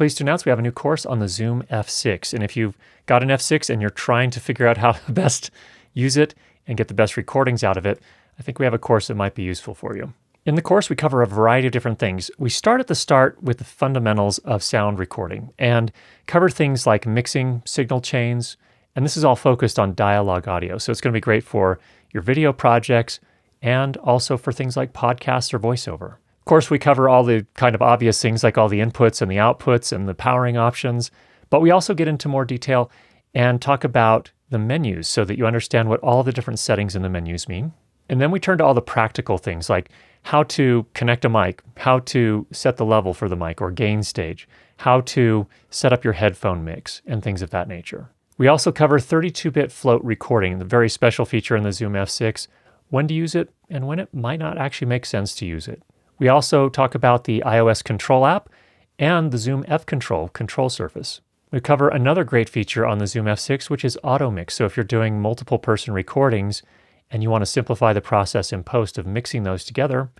pleased to announce we have a new course on the Zoom F6. And if you've got an F6 and you're trying to figure out how to best use it and get the best recordings out of it, I think we have a course that might be useful for you. In the course, we cover a variety of different things. We start at the start with the fundamentals of sound recording and cover things like mixing, signal chains, and this is all focused on dialogue audio. So it's going to be great for your video projects and also for things like podcasts or voiceover. Of course, we cover all the kind of obvious things like all the inputs and the outputs and the powering options, but we also get into more detail and talk about the menus so that you understand what all the different settings in the menus mean. And then we turn to all the practical things like how to connect a mic, how to set the level for the mic or gain stage, how to set up your headphone mix, and things of that nature. We also cover 32-bit float recording, the very special feature in the Zoom F6, when to use it and when it might not actually make sense to use it. We also talk about the iOS Control app and the Zoom F-Control control surface. We cover another great feature on the Zoom F6, which is auto mix. So if you're doing multiple person recordings and you want to simplify the process in post of mixing those together,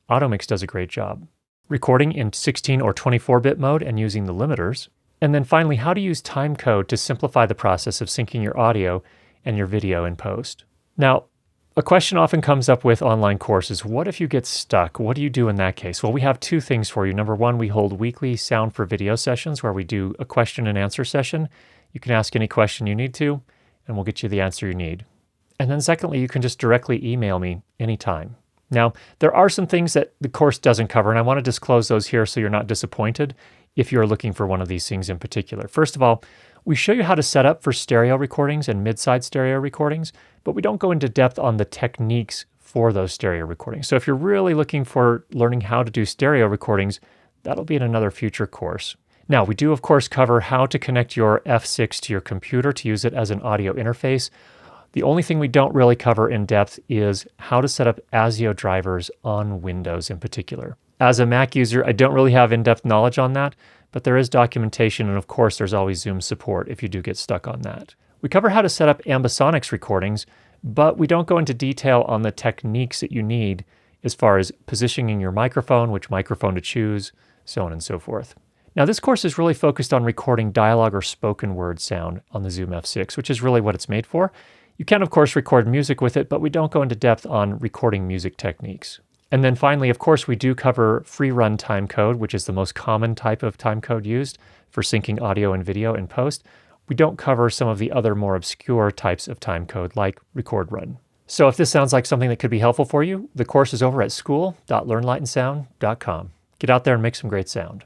AutoMix does a great job. Recording in 16 or 24-bit mode and using the limiters. And then finally, how to use timecode to simplify the process of syncing your audio and your video in post. Now, a question often comes up with online courses. What if you get stuck? What do you do in that case? Well, we have two things for you. Number one, we hold weekly Sound for Video sessions where we do a question and answer session. You can ask any question you need to, and we'll get you the answer you need. And then secondly, you can just directly email me anytime. Now, there are some things that the course doesn't cover, and I want to disclose those here so you're not disappointed if you're looking for one of these things in particular. First of all, we show you how to set up for stereo recordings and mid-side stereo recordings, but we don't go into depth on the techniques for those stereo recordings. So if you're really looking for learning how to do stereo recordings, that'll be in another future course. Now, we do, of course, cover how to connect your F6 to your computer to use it as an audio interface. The only thing we don't really cover in depth is how to set up ASIO drivers on Windows in particular. As a Mac user, I don't really have in-depth knowledge on that, but there is documentation, and of course, there's always Zoom support if you do get stuck on that. We cover how to set up ambisonics recordings, but we don't go into detail on the techniques that you need as far as positioning your microphone, which microphone to choose, so on and so forth. Now, this course is really focused on recording dialogue or spoken word sound on the Zoom F6, which is really what it's made for. You can, of course, record music with it, but we don't go into depth on recording music techniques. And then finally, of course, we do cover free run timecode, which is the most common type of timecode used for syncing audio and video in post. We don't cover some of the other more obscure types of timecode like record run. So if this sounds like something that could be helpful for you, the course is over at school.learnlightandsound.com. Get out there and make some great sound.